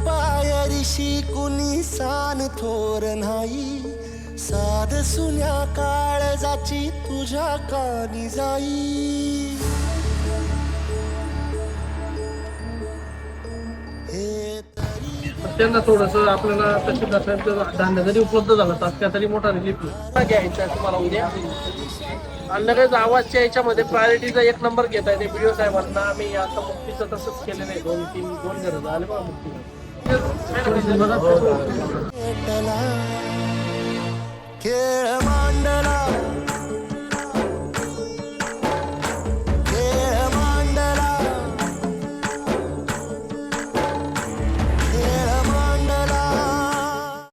पायरीशी कुणी सान थोर नाही, साध सुन्या काळजाची तुझ्या कानी जाई. हे तरी त्यांना थोडस आपल्याला तशी धान्य जरी उपलब्ध झालं तर त्या तरी मोठा रिलीफ घ्यायचा आहे तुम्हाला उद्या. आणि लगेच आवाजच्या याच्यामध्ये प्रायोरिटीचा एक नंबर घेता येते. व्हिडिओ साहेबांना आम्ही आता मुक्तीचं तसंच केलेलं आहे. 2 घरं झाले बघा मुक्ती. भेटला खेळ